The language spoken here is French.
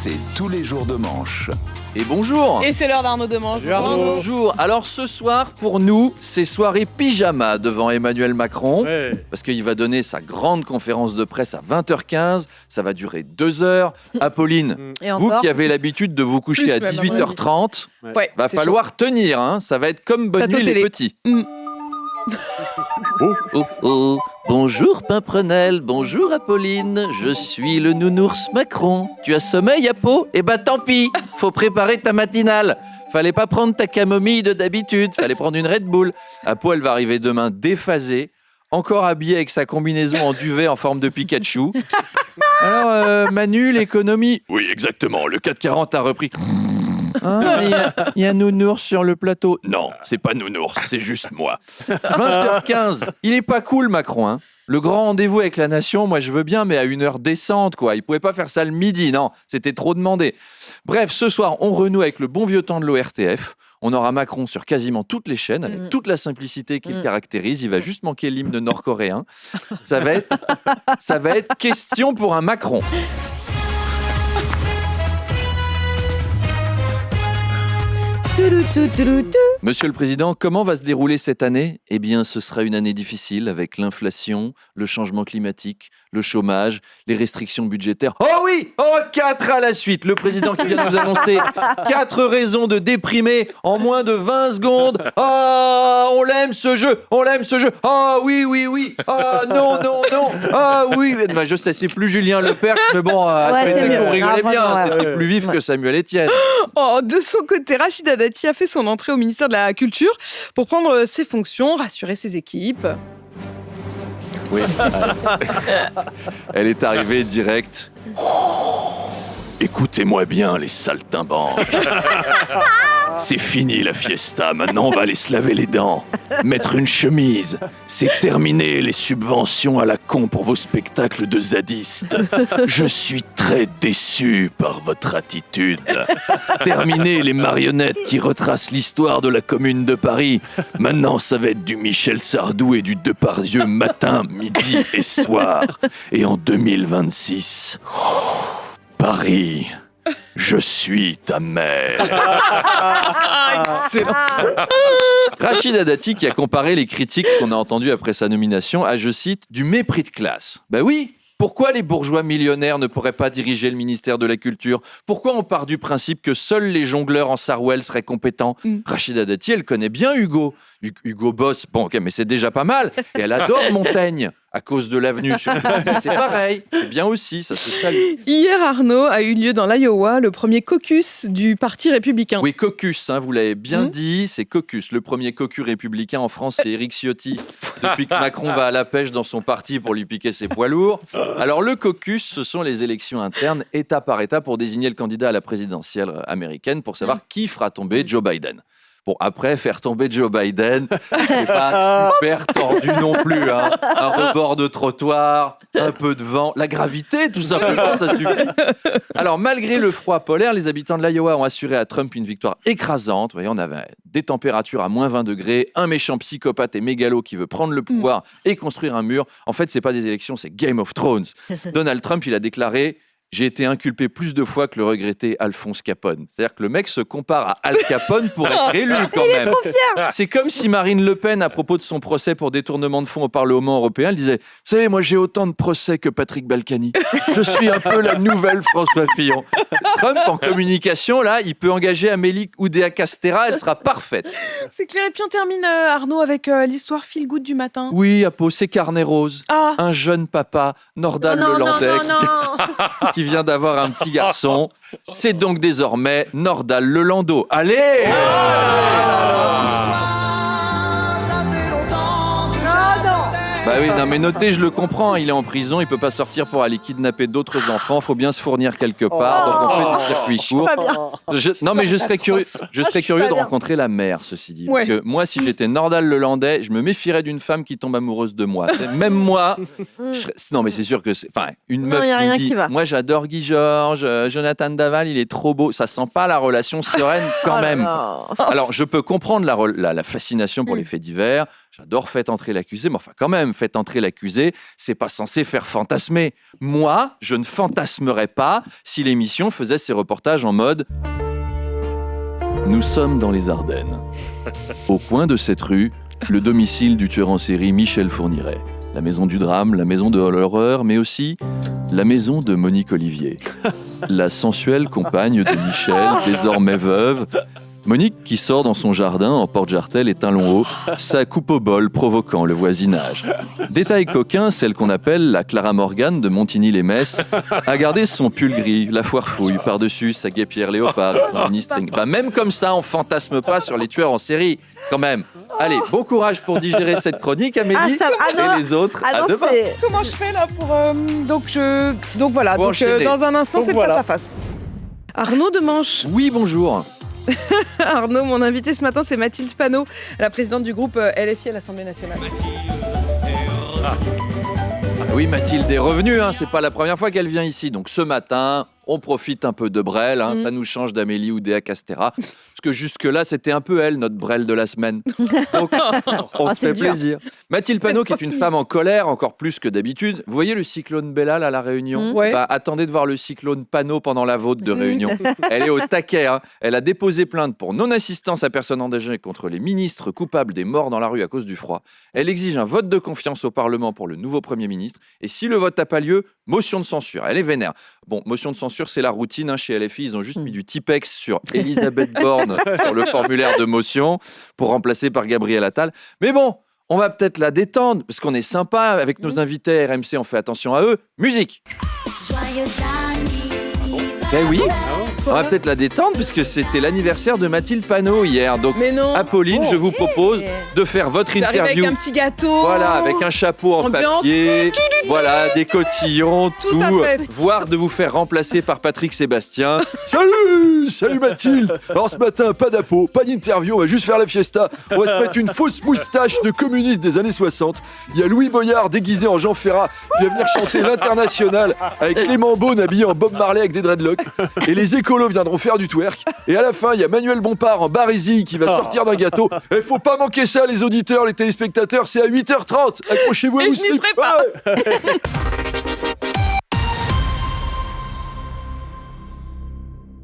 c'est tous les jours de manche. Et bonjour. Et c'est l'heure d'Arnaud Demange. Bonjour. Alors ce soir, pour nous, c'est soirée pyjama devant Emmanuel Macron. Ouais. Parce qu'il va donner sa grande conférence de presse à 20h15. Ça va durer 2 heures. Apolline, Et vous encore qui avez l'habitude de vous coucher Plus à même, 18h30, Ouais, va c'est falloir tenir. Hein. Ça va être comme Bonne Plateau Nuit les télé. petits. Mm. Oh. Bonjour Pimprenel, bonjour Apolline, je suis le nounours Macron. Tu as sommeil, Apo ? Eh ben tant pis, faut préparer ta matinale. Fallait pas prendre ta camomille de d'habitude, fallait prendre une Red Bull. Apo, elle va arriver demain déphasée, encore habillée avec sa combinaison en duvet en forme de Pikachu. Alors, Manu, l'économie ? Oui, exactement, le 440 a repris. Ah, il y a Nounours sur le plateau. Non, c'est pas Nounours, c'est juste moi. 20h15, il est pas cool Macron, hein. Le grand rendez-vous avec la nation, moi je veux bien, mais à une heure décente, quoi. Il pouvait pas faire ça le midi, non, c'était trop demandé. Bref, ce soir, on renoue avec le bon vieux temps de l'ORTF. On aura Macron sur quasiment toutes les chaînes, avec toute la simplicité qui le caractérise. Il va juste manquer l'hymne nord-coréen. Ça va être question pour un Macron. Monsieur le Président, comment va se dérouler cette année ? Eh bien, ce sera une année difficile avec l'inflation, le changement climatique, le chômage, les restrictions budgétaires. Oh oui ! Oh, 4 à la suite. Le Président qui vient de nous annoncer 4 raisons de déprimer en moins de 20 secondes. Ah, on l'aime ce jeu. Ah oui. Ah non. Ah oui. Bah, je sais, c'est plus Julien Lepers, mais bon, c'est mieux. on rigolait bien. Ouais. C'était plus vif que Samuel Etienne. Oh, de son côté, Rachida Dati a fait son entrée au ministère de la Culture pour prendre ses fonctions, rassurer ses équipes. Oui. Elle est arrivée direct. Écoutez-moi bien, les saltimbanques. C'est fini la fiesta, maintenant on va aller se laver les dents. Mettre une chemise. C'est terminé les subventions à la con pour vos spectacles de zadistes. Je suis très déçu par votre attitude. Terminé les marionnettes qui retracent l'histoire de la Commune de Paris. Maintenant ça va être du Michel Sardou et du Depardieu matin, midi et soir. Et en 2026... Paris, je suis ta mère. Excellent. Rachida Dati qui a comparé les critiques qu'on a entendues après sa nomination à, je cite, du mépris de classe. Ben oui, pourquoi les bourgeois millionnaires ne pourraient pas diriger le ministère de la Culture ? Pourquoi on part du principe que seuls les jongleurs en Sarwell seraient compétents ? Rachida Dati, elle connaît bien Hugo. Hugo Boss, bon ok, mais c'est déjà pas mal. Et elle adore Montaigne, à cause de l'avenue. C'est pareil, c'est bien aussi, ça se salue. Hier, Arnaud, a eu lieu dans l'Iowa le premier caucus du Parti républicain. Oui, caucus, hein, vous l'avez bien dit, c'est caucus. Le premier caucus républicain en France, c'est Éric Ciotti, depuis que Macron va à la pêche dans son parti pour lui piquer ses poids lourds. Alors le caucus, ce sont les élections internes, État par État, pour désigner le candidat à la présidentielle américaine, pour savoir qui fera tomber Joe Biden. Bon, après, faire tomber Joe Biden, c'est pas super tordu non plus. Hein. Un rebord de trottoir, un peu de vent, la gravité, tout simplement, ça suffit. Alors, malgré le froid polaire, les habitants de l'Iowa ont assuré à Trump une victoire écrasante. Vous voyez, on avait des températures à moins 20 degrés, un méchant psychopathe et mégalo qui veut prendre le pouvoir et construire un mur. En fait, c'est pas des élections, c'est Game of Thrones. Donald Trump, il a déclaré... J'ai été inculpé plus de fois que le regretté Alphonse Capone. C'est-à-dire que le mec se compare à Al Capone pour être élu quand même. C'est comme si Marine Le Pen, à propos de son procès pour détournement de fonds au Parlement européen, elle disait « Vous savez, moi j'ai autant de procès que Patrick Balkany. Je suis un peu la nouvelle François Fillon. » Trump, en communication, là, il peut engager Amélie Oudéa-Castéra, elle sera parfaite. C'est clair. Et puis on termine, Arnaud, avec l'histoire feel good du matin. Oui, Apo, c'est Carnet Rose. Ah. Un jeune papa, Nordal Non. Lelandais, qui vient d'avoir un petit garçon. C'est donc désormais Nordal Lelandau. Allez Bah oui, non mais notez, je le comprends, il est en prison, il peut pas sortir pour aller kidnapper d'autres enfants, faut bien se fournir quelque part, donc on fait du circuit court. Pas bien. Non mais je serais curieux de rencontrer la mère, ceci dit. Ouais. Parce que moi, si j'étais Nordal Lelandais, je me méfierais d'une femme qui tombe amoureuse de moi. Même moi, non mais c'est sûr que c'est... Enfin, une meuf y a rien dit, qui va. moi j'adore Guy Georges, Jonathan Daval, il est trop beau, ça sent pas la relation sereine quand même. Alors, je peux comprendre la fascination pour les faits divers. J'adore Faites entrer l'accusé, mais enfin quand même, Faites entrer l'accusé, c'est pas censé faire fantasmer. Moi, je ne fantasmerais pas si l'émission faisait ses reportages en mode « Nous sommes dans les Ardennes. Au coin de cette rue, le domicile du tueur en série Michel Fourniret. La maison du drame, la maison de l'horreur, mais aussi la maison de Monique Olivier. La sensuelle compagne de Michel, désormais veuve. Monique qui sort dans son jardin en porte-jartel et talons hauts, sa coupe au bol provoquant le voisinage. Détail coquin, celle qu'on appelle la Clara Morgan de Montigny-les-Metz a gardé son pull gris, la foire fouille, par-dessus sa guêpière léopard et son mini-string. Bah, même comme ça, on fantasme pas sur les tueurs en série, quand même. Allez, bon courage pour digérer cette chronique, Amélie, et les autres, à demain. Comment je fais là pour... Donc voilà, Pour enchaîner. Dans un instant, Donc c'est voilà. face à face. Arnaud Demanche. Oui, bonjour. Arnaud, mon invité ce matin, c'est Mathilde Panot, la présidente du groupe LFI à l'Assemblée nationale. Oui, Mathilde est revenue, hein, c'est pas la première fois qu'elle vient ici. Donc ce matin, on profite un peu de Brel, hein, ça nous change d'Amélie Oudéa Castéra. Parce que jusque-là, c'était un peu elle, notre Brel de la semaine. Donc, on se fait plaisir. Mathilde Panot, qui est une femme en colère, encore plus que d'habitude. Vous voyez le cyclone Bellal à La Réunion ? Ouais. Bah, attendez de voir le cyclone Panot pendant la vôtre de Réunion. Elle est au taquet. Hein. Elle a déposé plainte pour non-assistance à personne engagée contre les ministres coupables des morts dans la rue à cause du froid. Elle exige un vote de confiance au Parlement pour le nouveau Premier ministre. Et si le vote n'a pas lieu, motion de censure. Elle est vénère. Bon, motion de censure, c'est la routine hein, chez LFI. Ils ont juste mis du Tipex sur Elisabeth Borne sur le formulaire de motion pour remplacer par Gabriel Attal. Mais bon, on va peut-être la détendre parce qu'on est sympa avec nos invités RMC. On fait attention à eux. Musique. Ben oui, on va peut-être la détendre puisque c'était l'anniversaire de Mathilde Panot hier. Donc, Mais non. Apolline, je vous propose de faire votre J'arrive avec interview. un petit gâteau. Voilà, avec un chapeau en Ambiance. papier, voilà, des cotillons, Tout à fait. voire de vous faire remplacer par Patrick Sébastien. Salut Mathilde. Alors ce matin, pas d'apo, pas d'interview, on va juste faire la fiesta. On va se mettre une fausse moustache de communiste des années 60. Il y a Louis Boyard déguisé en Jean Ferrat qui va venir chanter l'International avec Clément Beaune habillé en Bob Marley avec des dreadlocks. Et les écolos viendront faire du twerk. Et à la fin, il y a Manuel Bompard en Barésie qui va sortir d'un gâteau. Il faut pas manquer ça, les auditeurs, les téléspectateurs, c'est à 8h30. Accrochez-vous à Et vos je n'y slips. serai pas. Ouais.